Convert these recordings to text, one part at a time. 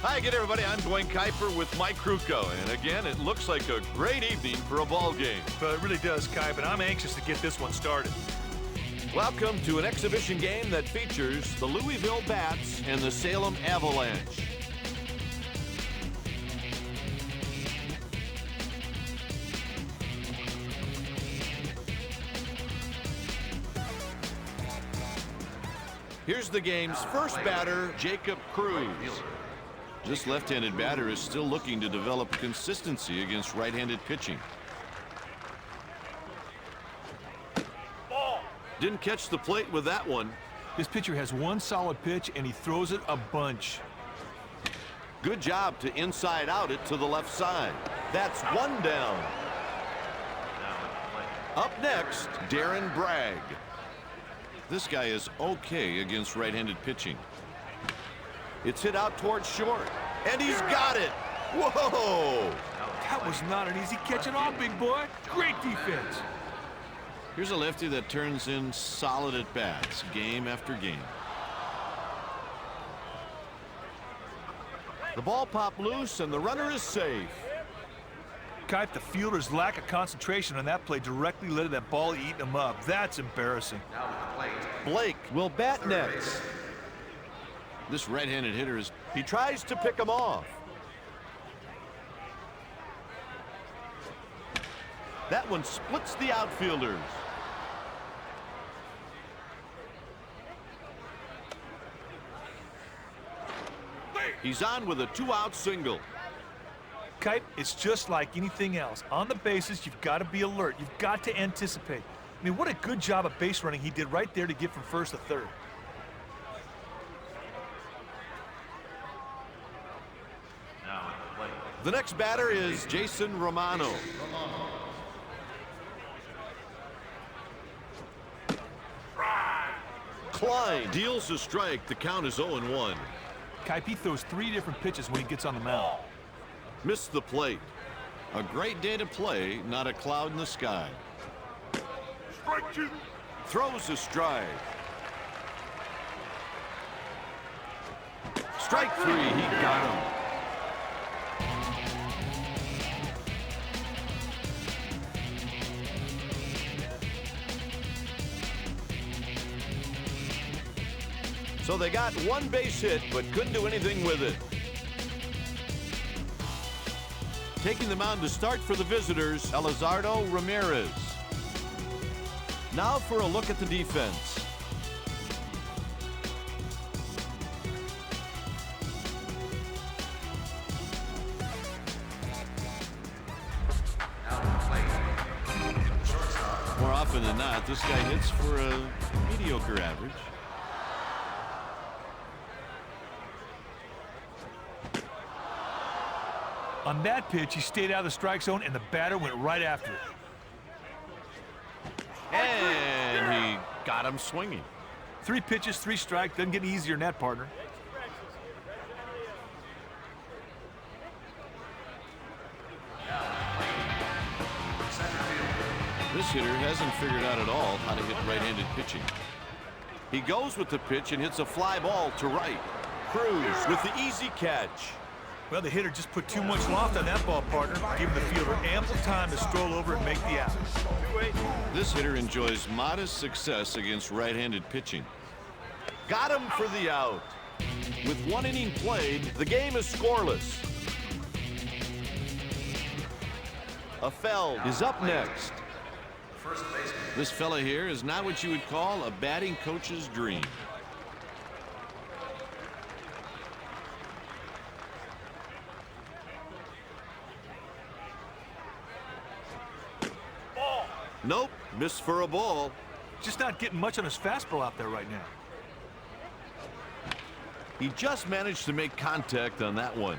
Hi again, everybody. I'm Dwayne Kuiper with Mike Kruko. And again, it looks like a great evening for a ball game. Well, it really does, Kuiper, and I'm anxious to get this one started. Welcome to an exhibition game that features the Louisville Bats and the Salem Avalanche. Here's the game's first batter, Jacob Cruz. This left-handed batter is still looking to develop consistency against right-handed pitching. Didn't catch the plate with that one. This pitcher has one solid pitch, and he throws it a bunch. Good job to inside out it to the left side. That's one down. Up next, Darren Bragg. This guy is okay against right-handed pitching. It's hit out towards short, and he's got it. Whoa! That was not an easy catch at all, big boy. Great defense. Here's a lefty that turns in solid at bats, game after game. The ball popped loose, and the runner is safe. Kuiper, the fielder's lack of concentration on that play directly led to that ball eating him up. That's embarrassing. Blake will bat next. This right-handed hitter he tries to pick him off. That one splits the outfielders. He's on with a two-out single. Kuiper, it's just like anything else. On the bases, you've got to be alert. You've got to anticipate. I mean, what a good job of base running he did right there to get from first to third. The next batter is Jason Romano. Klein deals a strike. The count is 0-1. Kuiper, he throws three different pitches when he gets on the mound. Missed the plate. A great day to play, not a cloud in the sky. Strike two. Throws a strike. Strike three, he got him. So they got one base hit, but couldn't do anything with it. Taking the mound to start for the visitors, Elizardo Ramirez. Now for a look at the defense. More often than not, this guy hits for a mediocre average. On that pitch, he stayed out of the strike zone, and the batter went right after it. And he got him swinging. 3 pitches, 3 strikes. Doesn't get any easier than that, partner. This hitter hasn't figured out at all how to hit right-handed pitching. He goes with the pitch and hits a fly ball to right. Cruz with the easy catch. Well, the hitter just put too much loft on that ball, partner, giving the fielder ample time to stroll over and make the out. This hitter enjoys modest success against right-handed pitching. Got him for the out. With 1 inning played, the game is scoreless. Affeld is up next. This fella here is not what you would call a batting coach's dream. Nope, missed for a ball. Just not getting much on his fastball out there right now. He just managed to make contact on that one.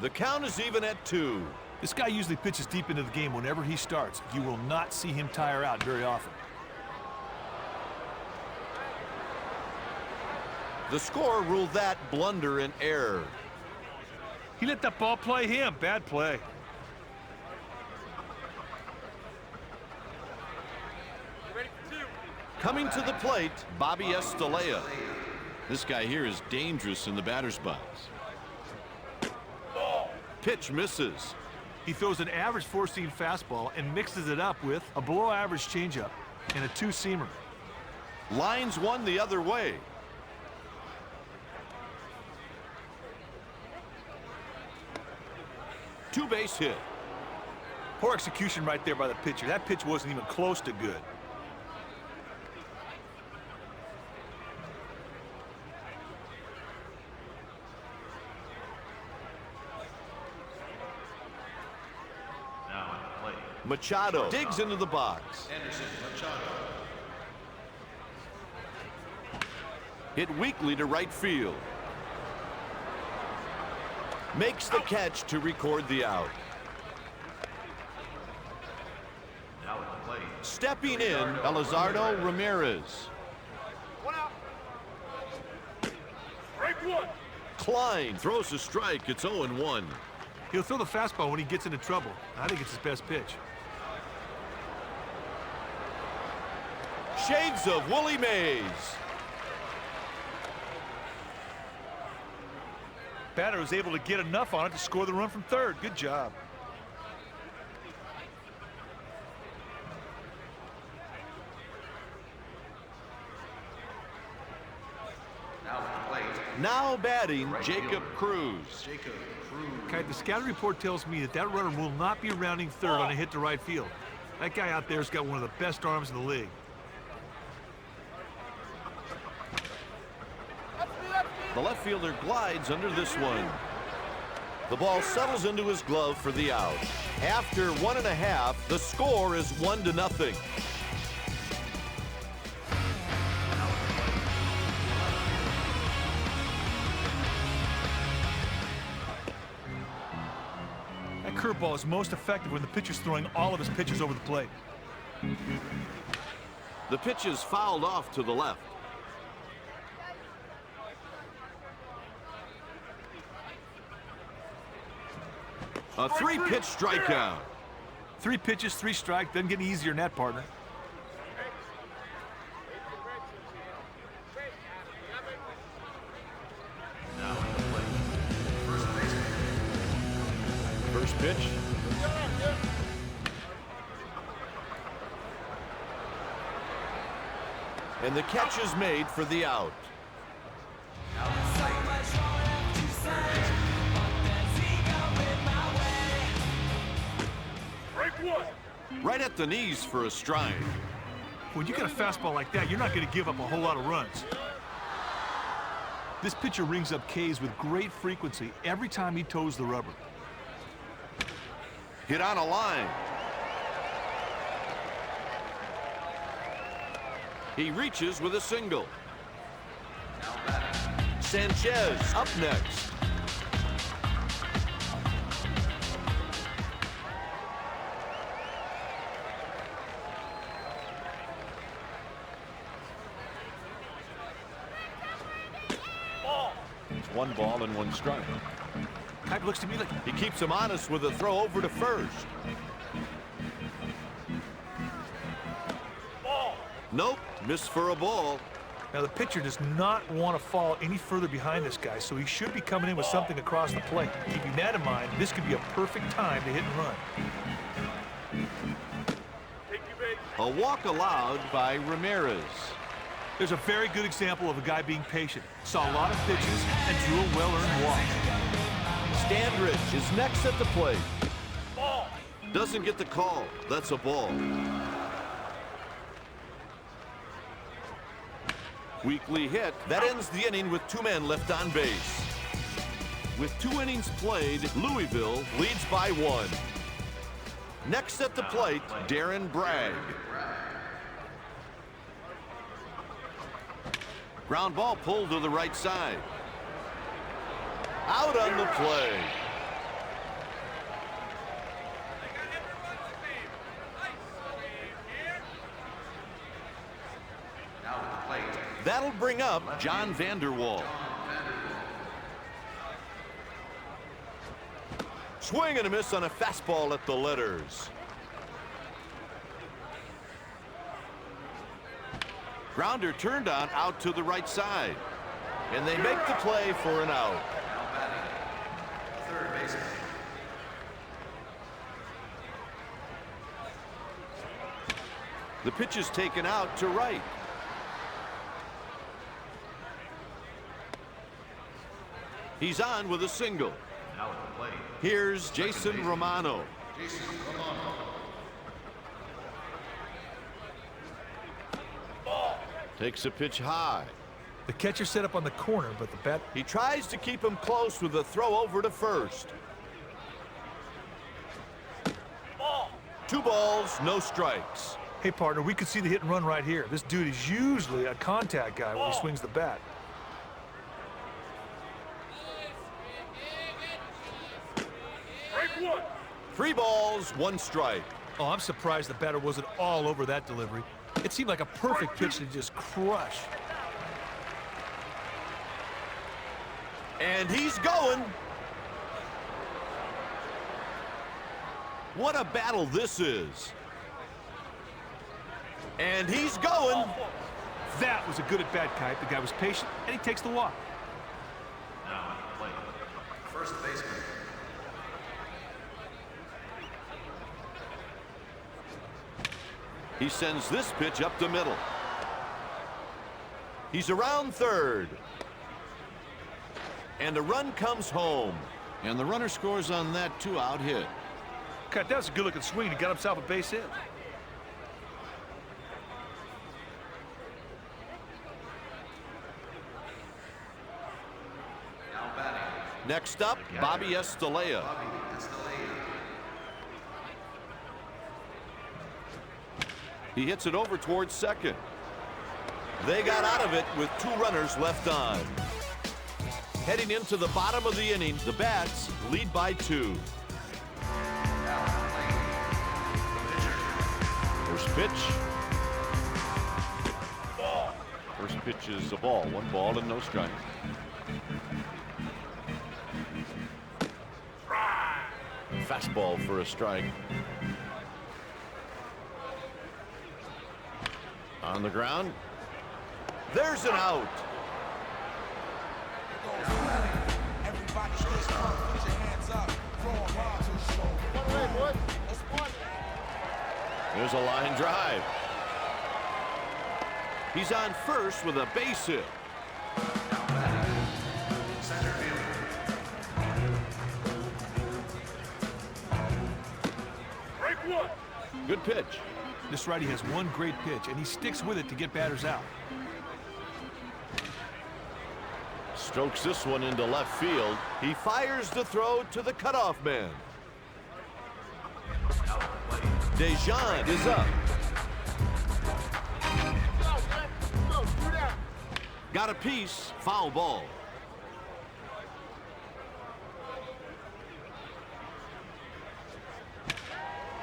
The count is even at 2. This guy usually pitches deep into the game whenever he starts. You will not see him tire out very often. The score ruled that blunder and error. He let that ball play him. Bad play. Coming to the plate, Bobby Estalella. This guy here is dangerous in the batter's box. Pitch misses. He throws an average four-seam fastball and mixes it up with a below-average changeup and a two-seamer. Lines one the other way. Two-base hit. Poor execution right there by the pitcher. That pitch wasn't even close to good. Machado digs into the box. Hit weakly to right field. Makes the catch to record the out. Stepping in, Elizardo Ramirez. Strike one. Klein throws a strike. It's 0-1. He'll throw the fastball when he gets into trouble. I think it's his best pitch. Shades of Willie Mays. Batter was able to get enough on it to score the run from third. Good job. Now batting, Jacob Cruz. Okay, the scouting report tells me that that runner will not be rounding third on a hit to right field. That guy out there's got one of the best arms in the league. The left fielder glides under this one. The ball settles into his glove for the out. After 1.5, the score is 1-0. That curveball is most effective when the pitcher's throwing all of his pitches over the plate. The pitch is fouled off to the left. A 3-pitch strikeout. 3 pitches, 3 strikes. Doesn't get any easier than that, partner. First pitch. And the catch is made for the out. Right at the knees for a strike. When you get a fastball like that, you're not going to give up a whole lot of runs. This pitcher rings up K's with great frequency every time he toes the rubber. Hit on a line. He reaches with a single. Sanchez up next. It's 1 ball and 1 strike. Type looks to me like He keeps him honest with a throw over to first. Nope, missed for a ball. now the pitcher does not want to fall any further behind this guy, so he should be coming in with something across the plate. Keeping that in mind, this could be a perfect time to hit and run. A walk allowed by Ramirez. There's a very good example of a guy being patient. Saw a lot of pitches and drew a well-earned walk. Standridge is next at the plate. Doesn't get the call. That's a ball. Weakly hit. That ends the inning with 2 men left on base. With 2 innings played, Louisville leads by 1. Next at the plate, Darren Bragg. Ground ball pulled to the right side. Out on the play. That'll bring up John Vanderwall. Swing and a miss on a fastball at the letters. Grounder turned on out to the right side. And they make the play for an out. Third baseman. The pitch is taken out to right. He's on with a single. Now at the plate. Here's Jason Romano. Jason Romano. Takes a pitch high. The catcher set up on the corner, but the bat... He tries to keep him close with a throw over to first. 2 balls, no strikes. Hey, partner, we could see the hit and run right here. This dude is usually a contact guy when he swings the bat. Strike 1. 3 balls, 1 strike. Oh, I'm surprised the batter wasn't all over that delivery. It seemed like a perfect pitch to just crush. And he's going. What a battle this is. And he's going. That was a good at-bat, Kite. The guy was patient, and he takes the walk. Now at the plate. First baseman. He sends this pitch up the middle. He's around third. And a run comes home. And the runner scores on that 2-out hit. Kite, that was a good-looking swing. He got himself a base hit. Now batting. Next up, Bobby Estalella. Bobby Estalella. He hits it over towards second. They got out of it with 2 runners left on. Heading into the bottom of the inning, the Bats lead by 2. First pitch. First pitch is a ball. 1 ball and no strike. Fastball for a strike. On the ground. There's an out. Everybody stays calm, put your hands up. Throw a rod to the show. One way, boy. Let's one. There's a line drive. He's on first with a base hit. Now batting. Center fielder. Strike 1. Good pitch. This righty has one great pitch, and he sticks with it to get batters out. Strokes this one into left field. He fires the throw to the cutoff man. Now at the plate. Dejan is up. Got a piece, foul ball.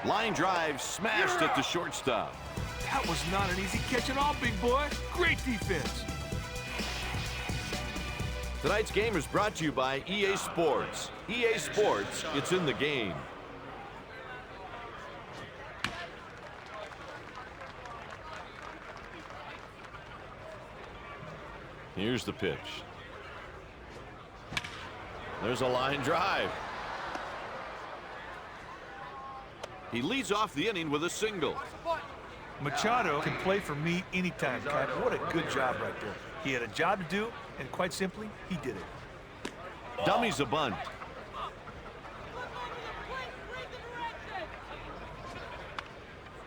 Line drive smashed at the shortstop. That was not an easy catch at all, big boy. Great defense. Tonight's game is brought to you by EA Sports. EA Sports, it's in the game. Here's the pitch. There's a line drive. He leads off the inning with a single. Machado can play for me anytime, Kite. What a good job right there. He had a job to do, and quite simply, he did it. Dummy's a bunt.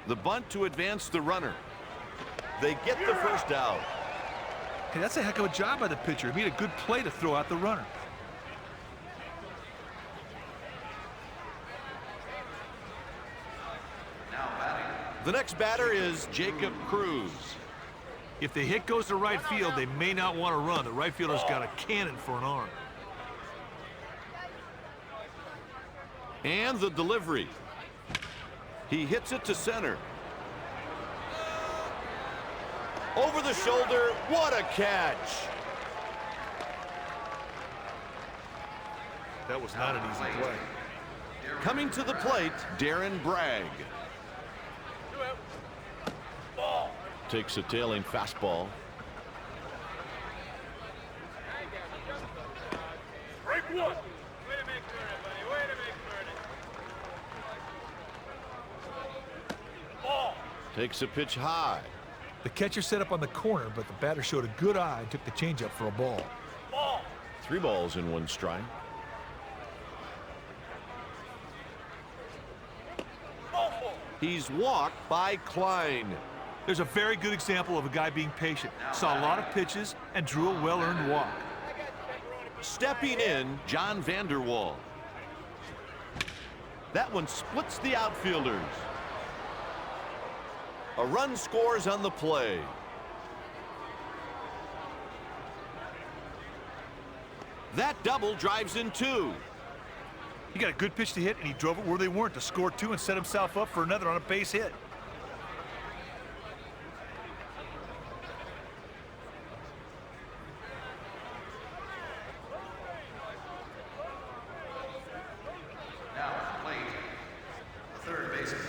The bunt to advance the runner. They get the first out. Hey, that's a heck of a job by the pitcher. He made a good play to throw out the runner. Now batting. The next batter is Jacob Cruz. If the hit goes to right field, they may not want to run. The right fielder's got a cannon for an arm. And the delivery. He hits it to center. Over the shoulder, what a catch. That was not an easy play. Coming to the plate, Darren Bragg. takes a tailing fastball. Break one. Ball. Takes a pitch high. The catcher set up on the corner, but the batter showed a good eye and took the changeup for a ball. Ball. 3 balls in 1 strike. He's walked by Klein. There's a very good example of a guy being patient. Saw a lot of pitches and drew a well-earned walk. Stepping in, John Vanderwall. That one splits the outfielders. A run scores on the play. That double drives in 2. He got a good pitch to hit, and he drove it where they weren't to score 2 and set himself up for another on a base hit. Now at the plate, the third baseman.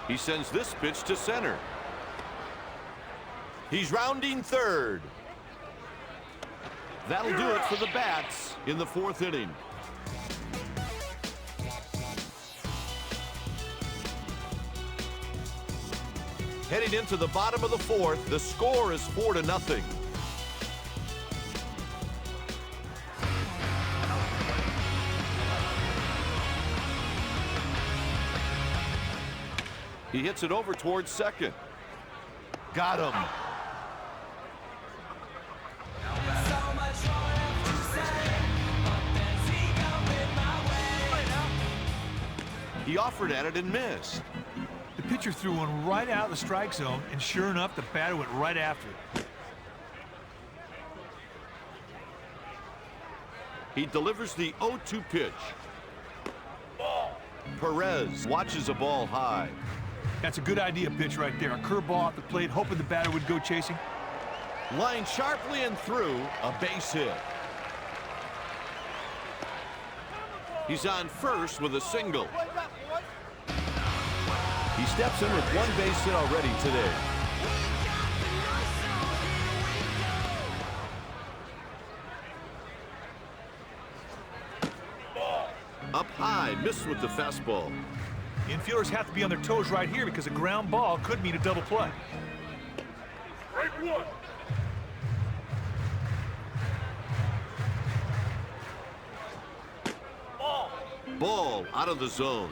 He sends this pitch to center. He's rounding third. That'll do it for the Bats in the 4th inning. Heading into the bottom of the 4th, the score is 4-0. He hits it over towards second. Got him. He offered at it and missed. The pitcher threw one right out of the strike zone, and sure enough, the batter went right after it. He delivers the 0-2 pitch. Perez watches a ball high. That's a good idea pitch right there. A curveball at the plate, hoping the batter would go chasing. Lined sharply and through, a base hit. He's on first with a single. He steps in with 1 base hit already today. Up high, missed with the fastball. Infielders have to be on their toes right here because a ground ball could mean a double play. Break one. Ball out of the zone.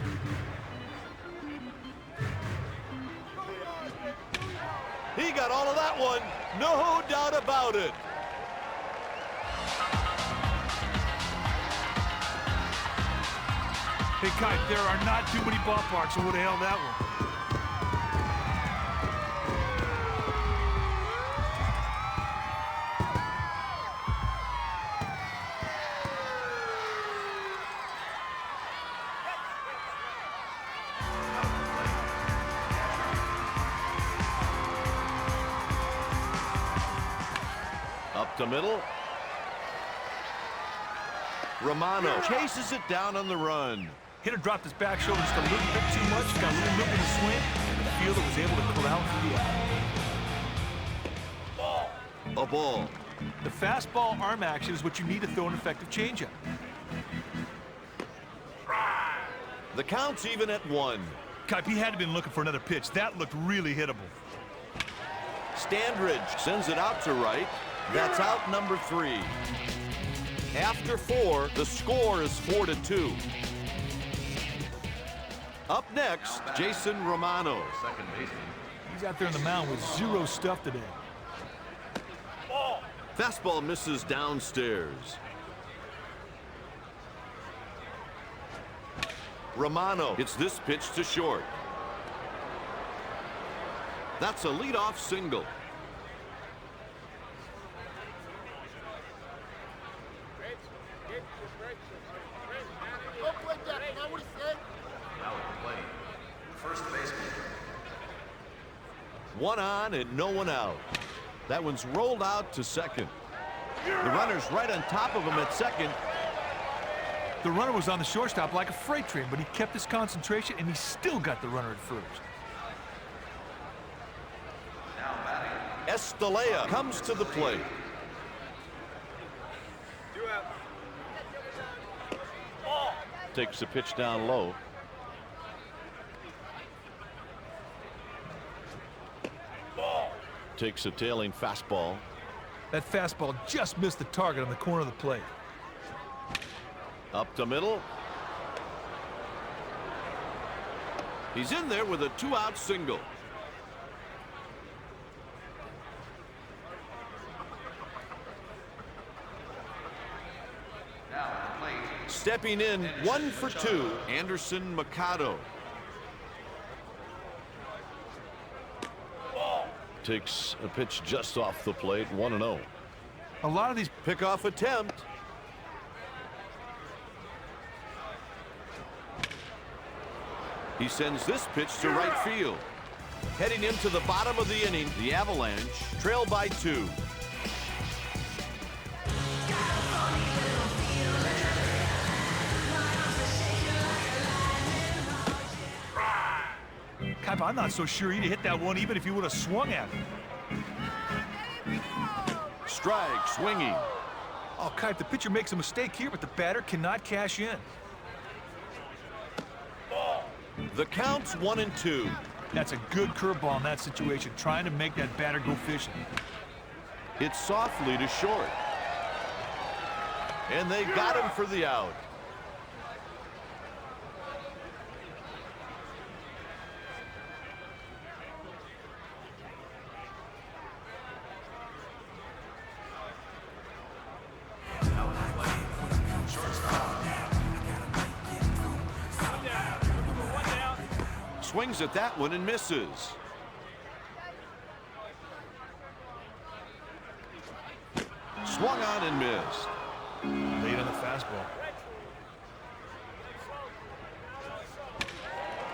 He got all of that one, no doubt about it. Hey, Kite, there are not too many ballparks that would have held that one. Up the middle. Romano chases it down on the run. Hitter dropped his back shoulder just a little bit too much, got a little loop in the swing, and the fielder was able to corral for the out. A ball. The fastball arm action is what you need to throw an effective changeup. The count's even at 1. Kite, he had to have been looking for another pitch. That looked really hittable. Standridge sends it out to right. That's out number 3. After 4, the score is 4-2. Up next, Jason Romano. Second baseman. He's out there on the mound with 0 stuff today. Fastball misses downstairs. Romano hits this pitch to short. That's a leadoff single. Now at the plate, first baseman. 1 on and no one out. That one's rolled out to second. The runner's right on top of him at second. The runner was on the shortstop like a freight train, but he kept his concentration, and he still got the runner at first. Estalella comes to the plate. Takes a pitch down low. Takes a tailing fastball. That fastball just missed the target on the corner of the plate. Up the middle. He's in there with a 2-out single. Stepping in, 1 for 2, Anderson Mikado. Takes a pitch just off the plate, 1-0. A lot of these Pickoff attempt. He sends this pitch to right field. Heading into the bottom of the inning, the Avalanche trail by 2. Kaipa, I'm not so sure he'd hit that one even if he would have swung at it. Strike, swinging. Oh, Kaipa, the pitcher makes a mistake here, but the batter cannot cash in. The count's 1-2. That's a good curveball in that situation, trying to make that batter go fishing. It's softly to short. And they got him for the out. Swings at that one and misses. Swung on and missed. Late on the fastball.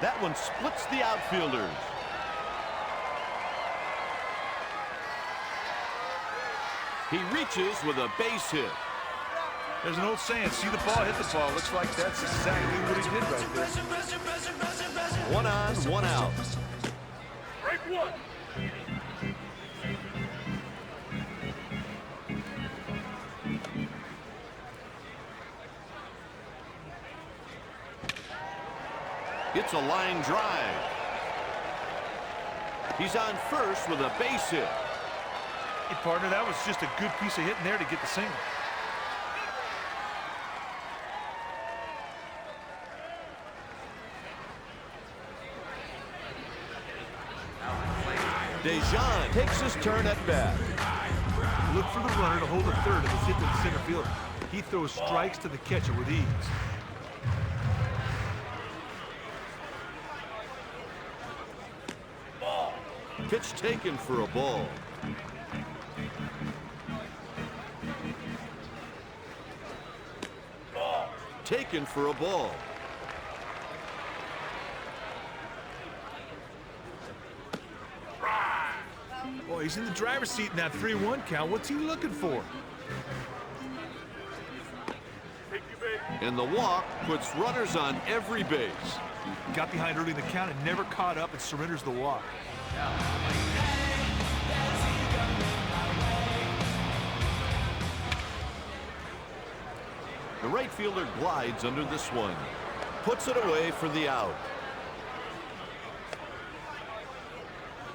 That one splits the outfielders. He reaches with a base hit. There's an old saying, see the ball, hit the ball. Looks like that's exactly what he did right there. 1 on, 1 out. Strike 1. It's a line drive. He's on first with a base hit. Hey, partner, that was just a good piece of hitting there to get the single. Dejan takes his turn at bat. Look for the runner to hold a third if it's hit to the center fielder. He throws strikes to the catcher with ease. Pitch taken for a ball. Taken for a ball. Boy, he's in the driver's seat in that 3-1 count. What's he looking for? And the walk puts runners on every base. Got behind early in the count and never caught up and surrenders the walk. The right fielder glides under the swing. Puts it away for the out.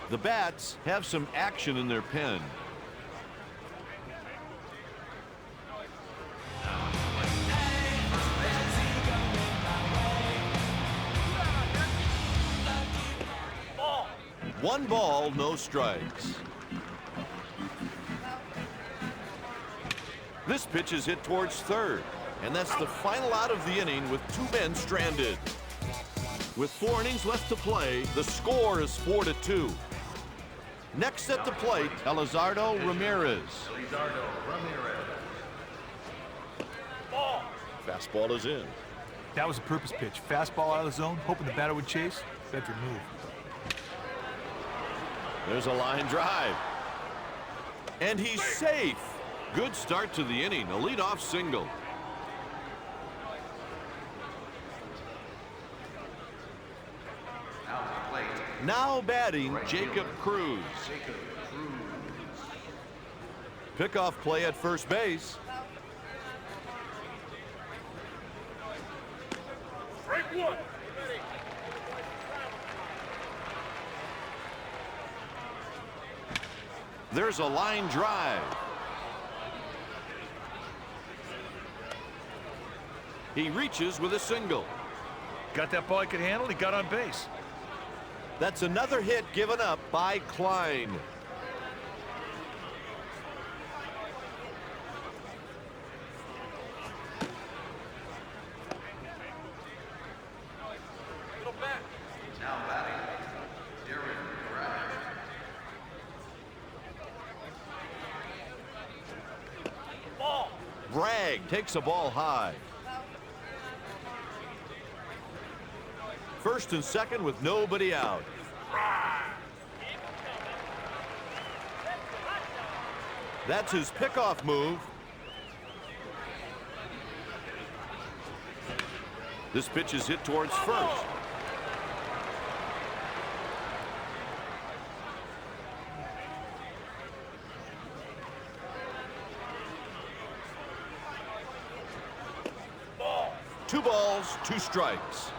The Bats have some action in their pen. One ball, no strikes. This pitch is hit towards third, and that's the final out of the inning with 2 men stranded. With 4 innings left to play, the score is 4-2. Next at the plate, Elizardo Ramirez. Fastball is in. That was a purpose pitch. Fastball out of the zone, hoping the batter would chase. Better move. There's a line drive. And he's safe. Good start to the inning. A leadoff single. Now batting, Jacob Cruz. Pickoff play at first base. Strike one. There's a line drive. He reaches with a single. Got that ball he could handle, he got on base. That's another hit given up by Klein. Now batting, Darren Bragg. Bragg takes a ball high. First and second with nobody out. That's his pickoff move. This pitch is hit towards first. Two balls, two strikes.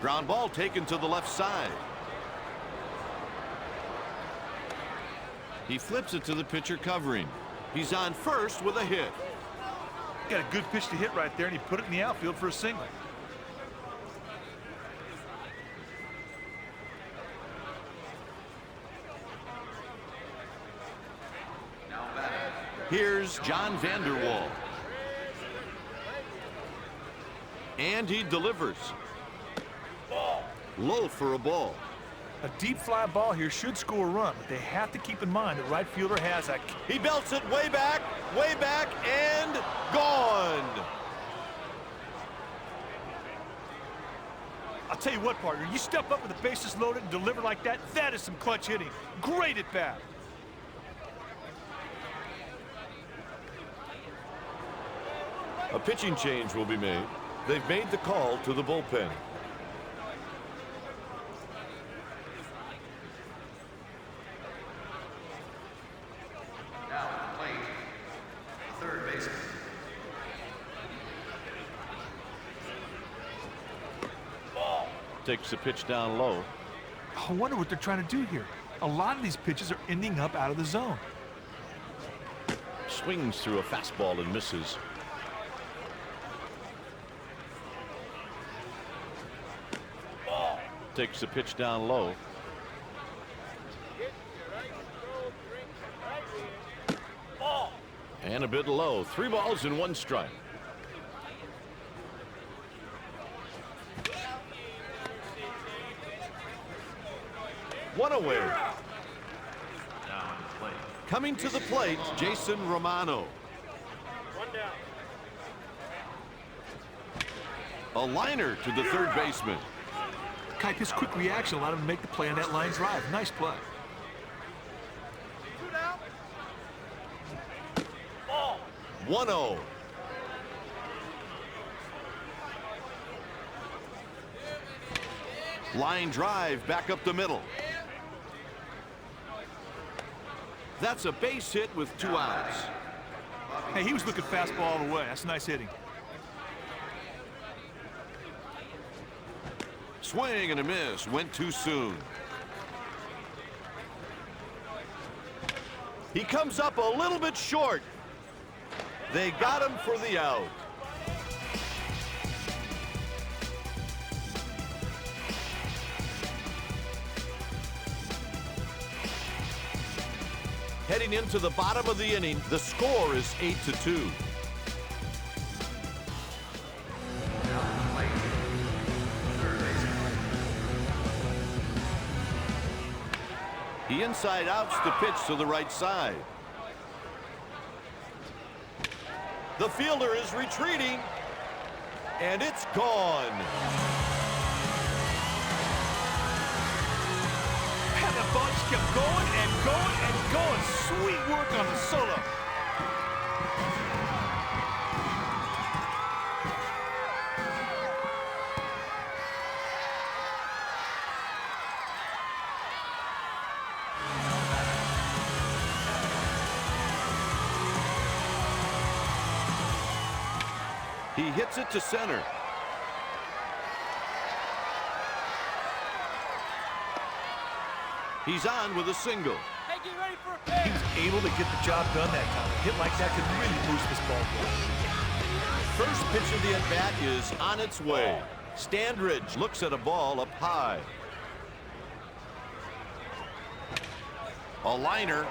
Ground ball taken to the left side. He flips it to the pitcher covering. He's on first with a hit. Got a good pitch to hit right there, and he put it in the outfield for a single. Here's John Vanderwall. And he delivers. Low for a ball. A deep fly ball here should score a run, but they have to keep in mind the right fielder has that. He belts it way back, and gone. I'll tell you what, partner, you step up with the bases loaded and deliver like that, that is some clutch hitting. Great at bat. A pitching change will be made. They've made the call to the bullpen. Now at the plate, the third baseman. Takes the pitch down low. I wonder what they're trying to do here. A lot of these pitches are ending up out of the zone. Swings through a fastball and misses. Takes the pitch down low. And a bit low. 3 balls and 1 strike. One away. Now at the plate. Coming to the plate, Jason Romano. One down. A liner to the third baseman. Kite, his quick reaction allowed him to make the play on that line drive. Nice play. 1-0. Line drive back up the middle. That's a base hit with 2 outs. Hey, he was looking fastball all the way. That's nice hitting. Swing and a miss. Went too soon. He comes up a little bit short. They got him for the out. Heading into the bottom of the inning, the score is 8-2. He inside outs the pitch to the right side. The fielder is retreating, and it's gone. And the bunch kept going and going and going. Sweet work on the solo. He hits it to center. He's on with a single. Hey, get ready for a pitch. He was able to get the job done that time. A hit like that could really boost this ball club. First pitch of the at-bat is on its way. Standridge looks at a ball up high. A liner.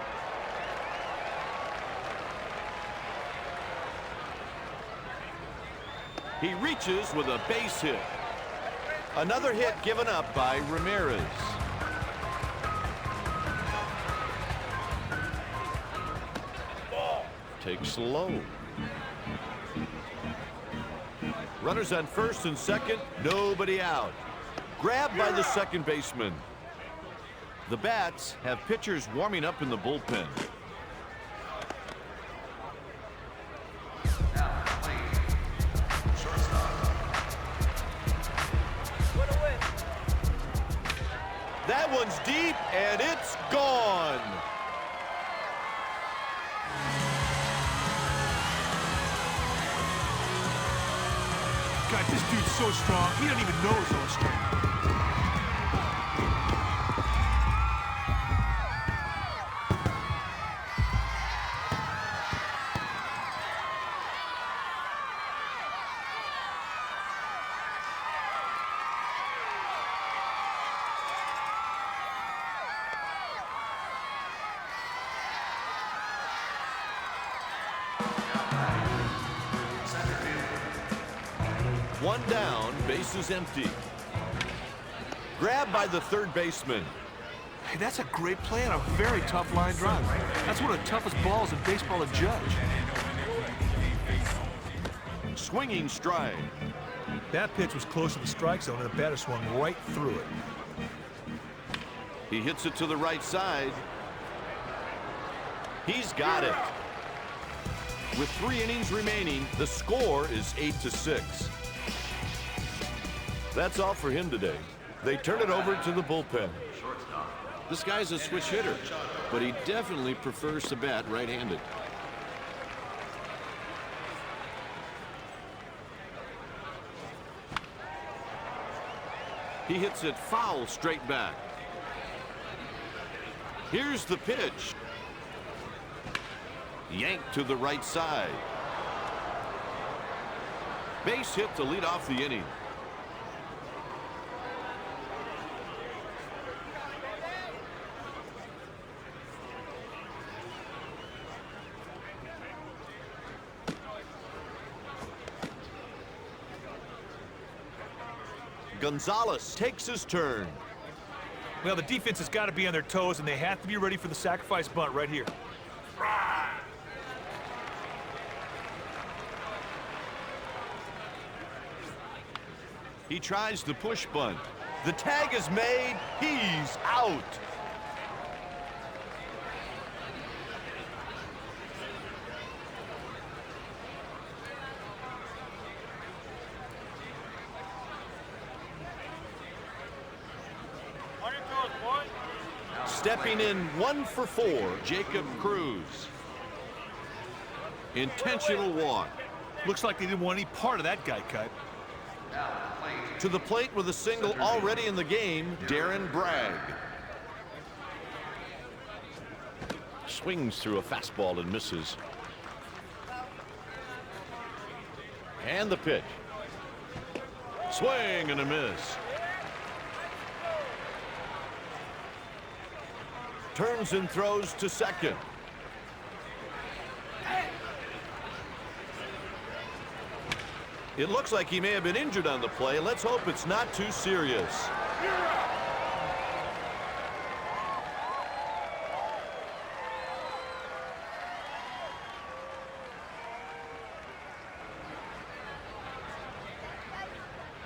He reaches with a base hit. Another hit given up by Ramirez. Takes low. Runners on first and second, nobody out. Grabbed by the second baseman. The Bats have pitchers warming up in the bullpen. That one's deep, and it's gone. God, this dude's so strong, he doesn't even know his own strength. One down, bases empty. Grabbed by the third baseman. Hey, that's a great play on a very tough line drive. That's one of the toughest balls in baseball to judge. Swinging stride. That pitch was close to the strike zone, and the batter swung right through it. He hits it to the right side. He's got it. With 3 innings remaining, the score is 8-6. That's all for him today. They turn it over to the bullpen. This guy's a switch hitter, but he definitely prefers to bat right-handed. He hits it foul straight back. Here's the pitch. Yanked to the right side. Base hit to lead off the inning. Gonzalez takes his turn. Well, the defense has got to be on their toes, and they have to be ready for the sacrifice bunt right here. He tries the push bunt. The tag is made. He's out. Stepping in 1 for 4, Jacob Cruz. Intentional walk. Looks like they didn't want any part of that guy, Kite. To the plate with a single already in the game, Darren Bragg. Swings through a fastball and misses. And the pitch. Swing and a miss. Turns and throws to second. It looks like he may have been injured on the play. Let's hope it's not too serious.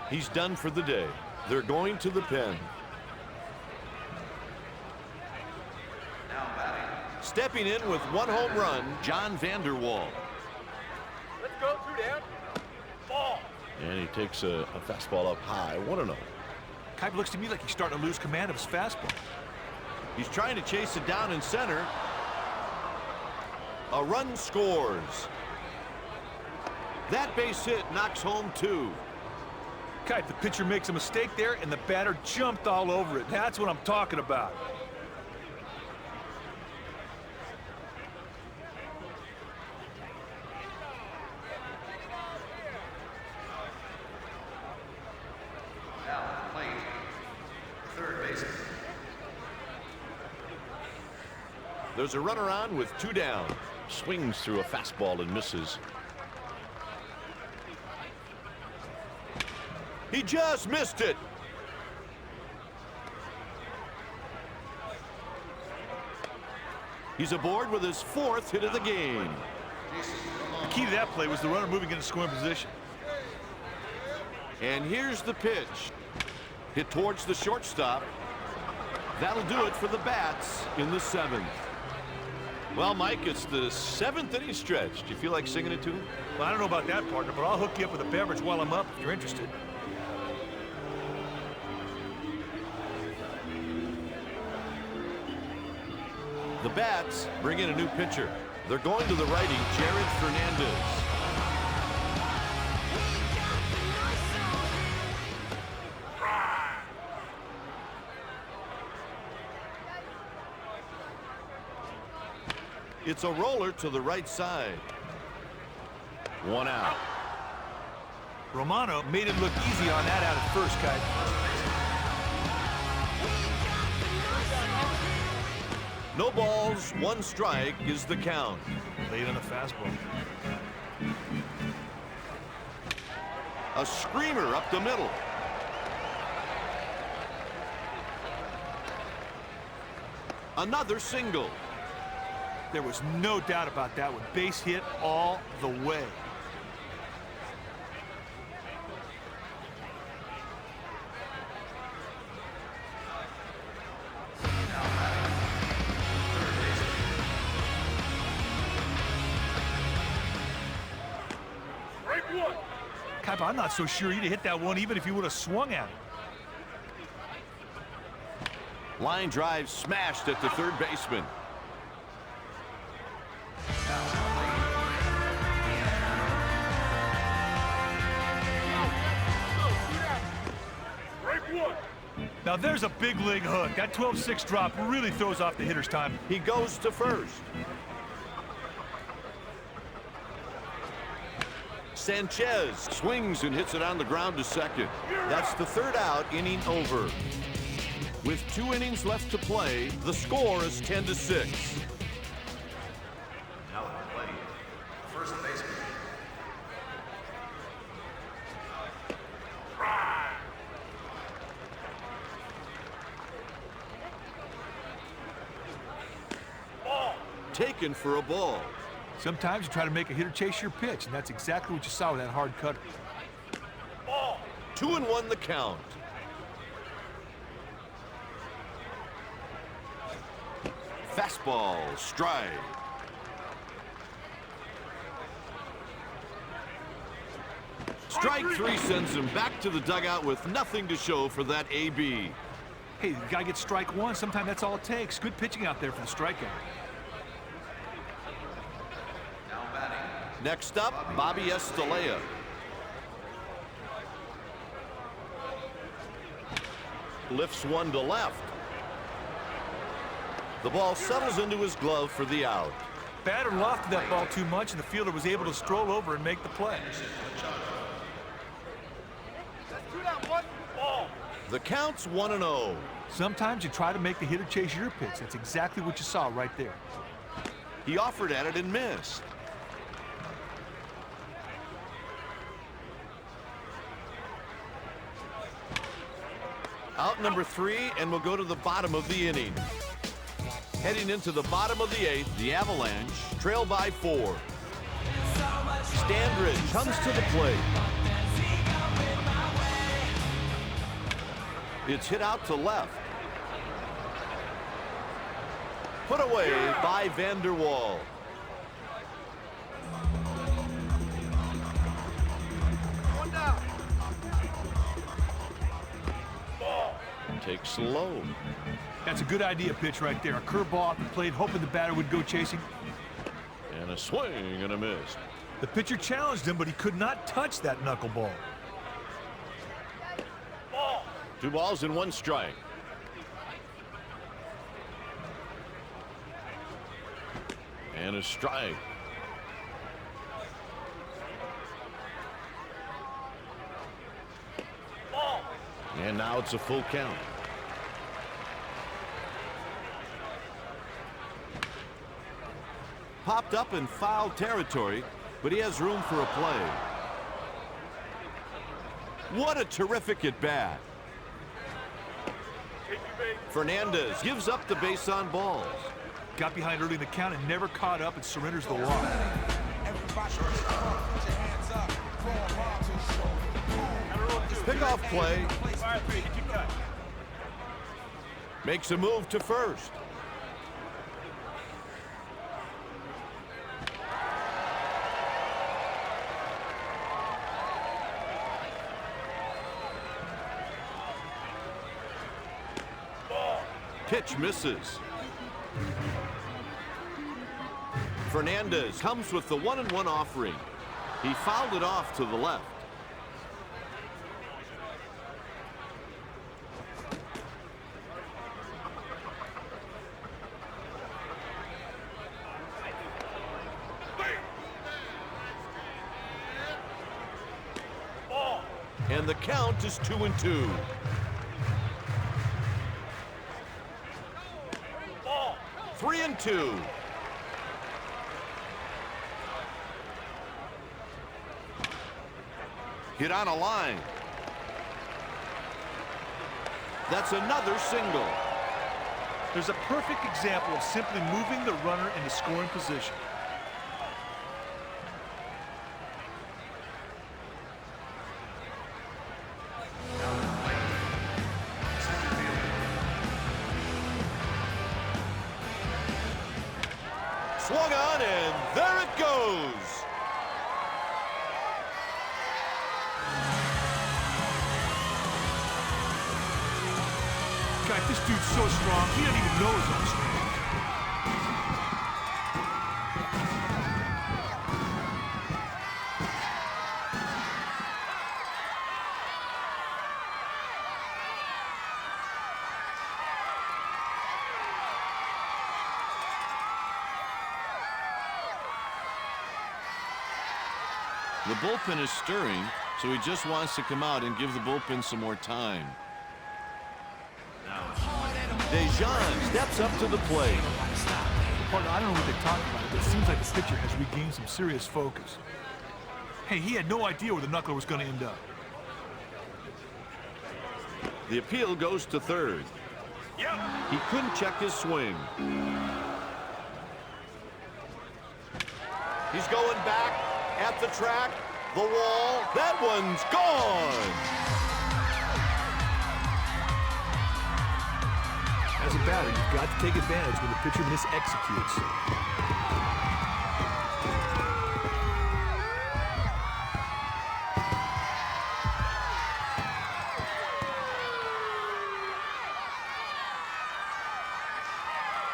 He's done for the day. They're going to the pen. Stepping in with 1 home run, John Vanderwall. Let's go, 2 down. Ball. And he takes a fastball up high. 1-0. Kite looks to me like he's starting to lose command of his fastball. He's trying to chase it down in center. A run scores. That base hit knocks home 2. Kite, the pitcher makes a mistake there, and the batter jumped all over it. That's what I'm talking about. Now, plate, third baseman. There's a runner on with 2 down. Swings through a fastball and misses. He just missed it. He's aboard with his 4th hit of the game. The key to that play was the runner moving into scoring position. And here's the pitch. Hit towards the shortstop. That'll do it for the Bats in the 7th. Well, Mike, it's the 7th inning stretch. Do you feel like singing it to him? Well, I don't know about that, partner, but I'll hook you up with a beverage while I'm up if you're interested. The Bats bring in a new pitcher. They're going to the righty, Jared Fernandez. It's a roller to the right side. 1 out. Romano made it look easy on that out at first, Kite. No balls, 1 strike is the count. Late on the fastball. A screamer up the middle. Another single. There was no doubt about that one. Base hit all the way. Kaipa, I'm not so sure you'd have hit that one even if you would have swung at it. Line drive smashed at the third baseman. Now there's a big league hook. That 12-6 drop really throws off the hitter's time. He goes to first. Sanchez swings and hits it on the ground to second. That's the 3rd out, inning over. With 2 innings left to play, the score is 10-6. Now at play, first baseman. Taken for a ball. Sometimes you try to make a hitter chase your pitch, and that's exactly what you saw with that hard cutter. 2-1 the count. Fastball, strike. Strike 3 sends him back to the dugout with nothing to show for that AB. Hey, the guy gets strike 1. Sometimes that's all it takes. Good pitching out there for the strikeout. Now batting. Next up, Bobby Estalella. Lifts one to left. The ball settles into his glove for the out. Batter lofted that ball too much, and the fielder was able to stroll over and make the play. The count's 1-0. Sometimes you try to make the hitter chase your pitch. That's exactly what you saw right there. He offered at it and missed. Out number 3, and we'll go to the bottom of the inning. Heading into the bottom of the 8th, the Avalanche trail by 4. Standridge comes to the plate. It's hit out to left. Put away by Vanderwall. One down. Takes low. That's a good idea pitch right there. A curveball off the plate, hoping the batter would go chasing. And a swing and a miss. The pitcher challenged him, but he could not touch that knuckleball. 2 balls and 1 strike. And a strike. And now it's a full count. Popped up in foul territory, but he has room for a play. What a terrific at-bat. Fernandez gives up the base on balls. Got behind early in the count and never caught up and surrenders the walk. Everybody just put your hands up, throwing bombs and show. Pickoff play. Fire 3, get your cut. Makes a move to first. Pitch misses. Fernandez comes with the 1-1 offering. He fouled it off to the left. And the count is 2-2. 3-2. Hit on a line. That's another single. There's a perfect example of simply moving the runner into scoring position. Swung on, and there it goes. God, this dude's so strong, he doesn't even know his own strength. The bullpen is stirring, so he just wants to come out and give the bullpen some more time. Dejan steps up to the plate. Partner, I don't know what they talked about, but it seems like the pitcher has regained some serious focus. Hey, he had no idea where the knuckler was going to end up. The appeal goes to third. He couldn't check his swing. He's going back at the track, the wall. That one's gone. As a batter, you've got to take advantage when the pitcher mis-executes.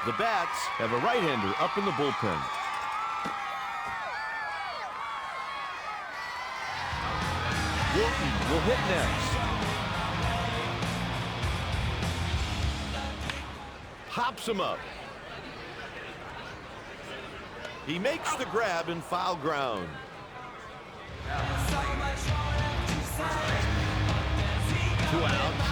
The Bats have a right-hander up in the bullpen. Wilton will hit next. Pops him up. He makes the grab in foul ground. Two outs.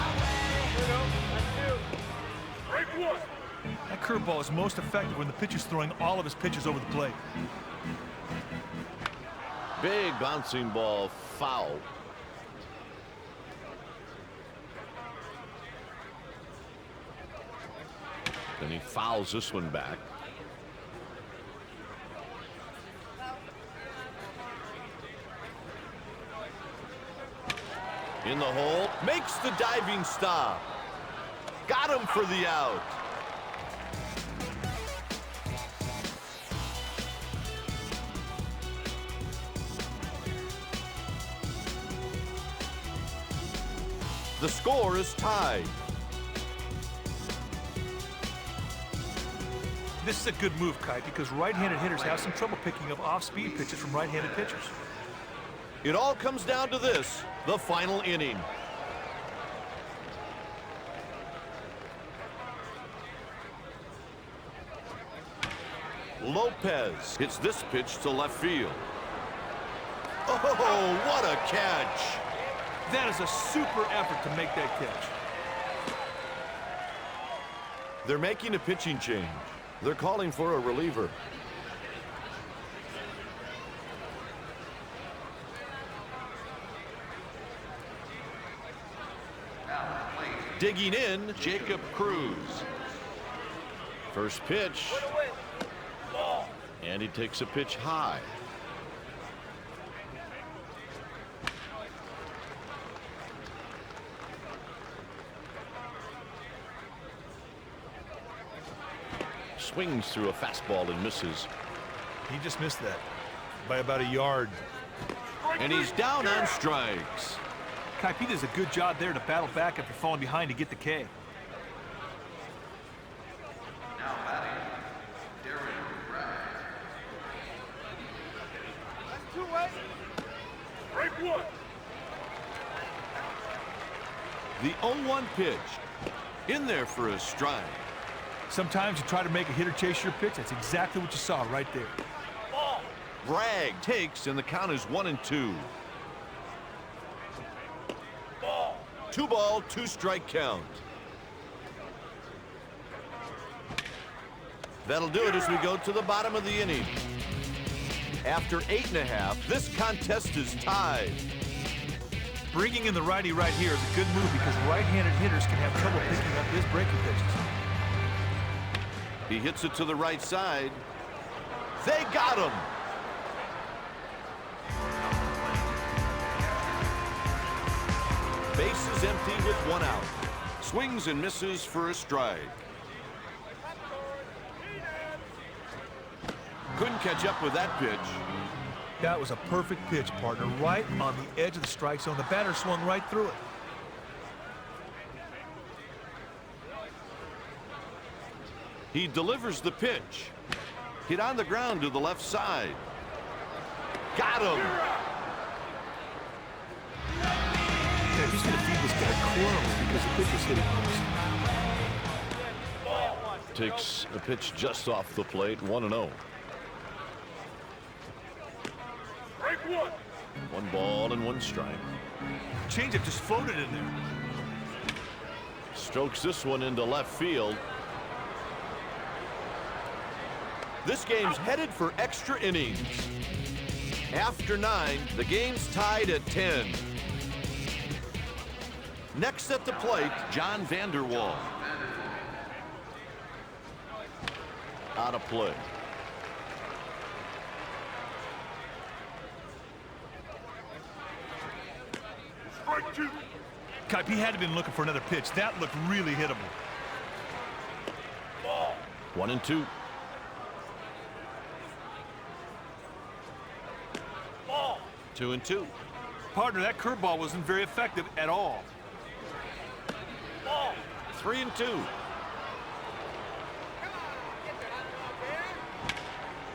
That curveball is most effective when the pitcher's throwing all of his pitches over the plate. Big bouncing ball, foul. Then he fouls this one back. In the hole, makes the diving stop. Got him for the out. The score is tied. This is a good move, Kite, because right-handed hitters have some trouble picking up off-speed pitches from right-handed pitchers. It all comes down to this, the final inning. Lopez hits this pitch to left field. Oh, what a catch! That is a super effort to make that catch. They're making a pitching change. They're calling for a reliever. Digging in, Jacob Cruz. First pitch. And he takes a pitch high. Swings through a fastball and misses. He just missed that by about a yard. And he's down on strikes. Kite does a good job there to battle back after falling behind to get the K. Now batting, Darren Bragg. That's 2 away. Break 1. The 0-1 pitch. In there for a strike. Sometimes you try to make a hitter chase your pitch. That's exactly what you saw right there. Bragg takes, and the count is 1-2. 2-ball, 2-strike count. That'll do it as we go to the bottom of the inning. After 8.5, this contest is tied. Bringing in the righty right here is a good move because right-handed hitters can have trouble picking up his breaking pitches. He hits it to the right side. They got him. Bases empty with 1 out. Swings and misses for a strike. Couldn't catch up with that pitch. That was a perfect pitch, partner, right on the edge of the strike zone. The batter swung right through it. He delivers the pitch. Hit on the ground to the left side. Got him. Yeah, he's going to feed this guy corners because the pitch is hitting close. Takes a pitch just off the plate, 1-0. Break 1. 1 ball and 1 strike. Changeup just floated in there. Strokes this one into left field. This game's headed for extra innings. After 9, the game's tied at 10. Next at the plate, John Vanderwall. Out of play. Strike 2. Kite, he had to have been looking for another pitch. That looked really hittable. 1-2. Ball. 2-2. Partner, that curveball wasn't very effective at all. Ball. 3-2.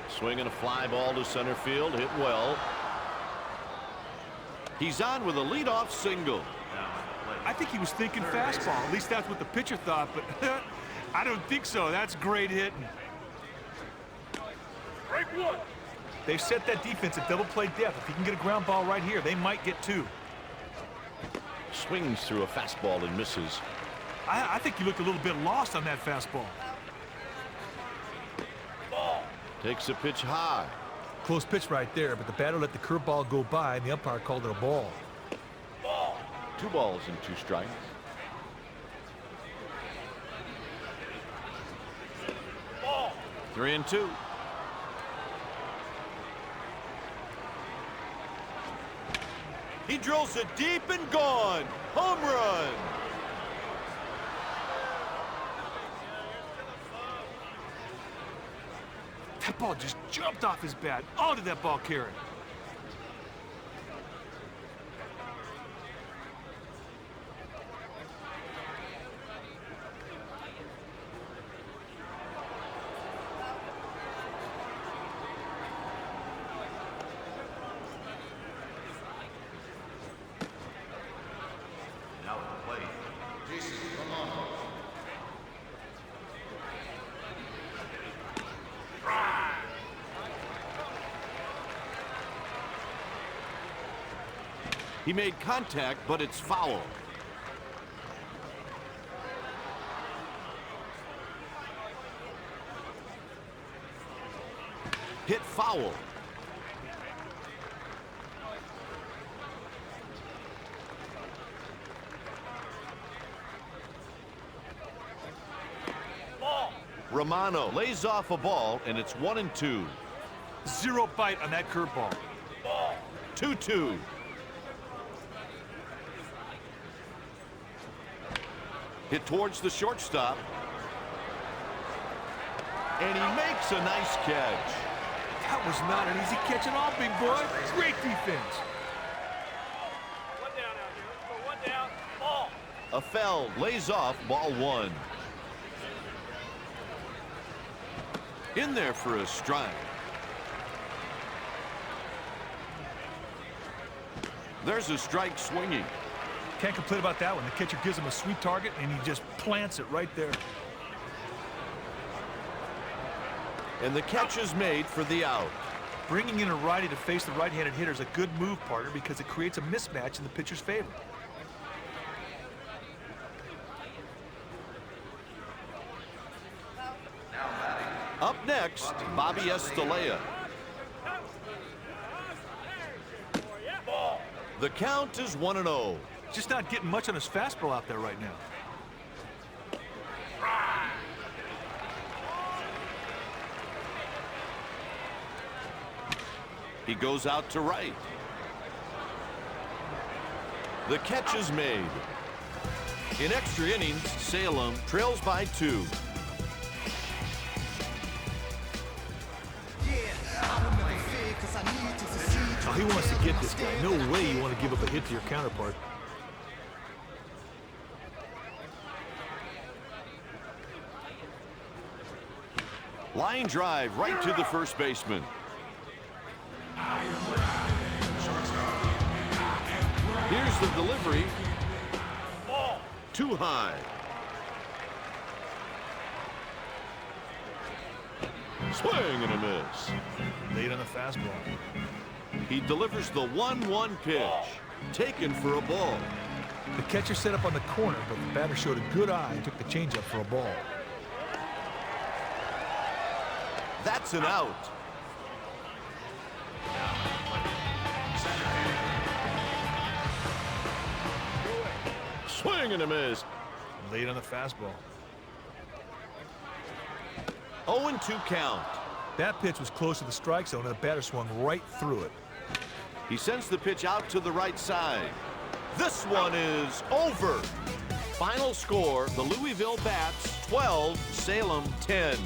Swinging a fly ball to center field, hit well. He's on with a leadoff single. I think he was thinking fastball. At least that's what the pitcher thought, but I don't think so. That's great hitting. Break 1. They've set that defense at double play depth. If he can get a ground ball right here, they might get 2. Swings through a fastball and misses. I think he looked a little bit lost on that fastball. Ball. Takes a pitch high. Close pitch right there, but the batter let the curveball go by, and the umpire called it a ball. Ball. 2 balls and 2 strikes. Ball. 3-2. He drills it deep and gone. Home run. That ball just jumped off his bat. Oh, did that ball carry? He made contact, but it's foul. Hit foul. Romano lays off a ball, and it's 1-2. Zero bite on that curveball. 2-2. Hit towards the shortstop. And he makes a nice catch. That was not an easy catch at all, big boy. Great defense. One down out here. Let's go one down. Ball. Affeld lays off ball 1. In there for a strike. There's a strike swinging. Can't complain about that one. The catcher gives him a sweet target, and he just plants it right there. And the catch is made for the out. Bringing in a righty to face the right-handed hitter is a good move, partner, because it creates a mismatch in the pitcher's favor. Up next, Bobby Estalella. The count is 1-0. Just not getting much on his fastball out there right now. He goes out to right. The catch is made. In extra innings, Salem trails by 2. Oh, he wants to get this guy. No way you want to give up a hit to your counterpart. Line drive right to the first baseman. Here's the delivery. Too high. Swing and a miss. Late on the fastball. He delivers the 1-1 pitch. Taken for a ball. The catcher set up on the corner, but the batter showed a good eye and took the changeup for a ball. That's an out. Swing and a miss. Late on the fastball. 0-2 count. That pitch was close to the strike zone, and the batter swung right through it. He sends the pitch out to the right side. This one is over. Final score, the Louisville Bats 12, Salem 10.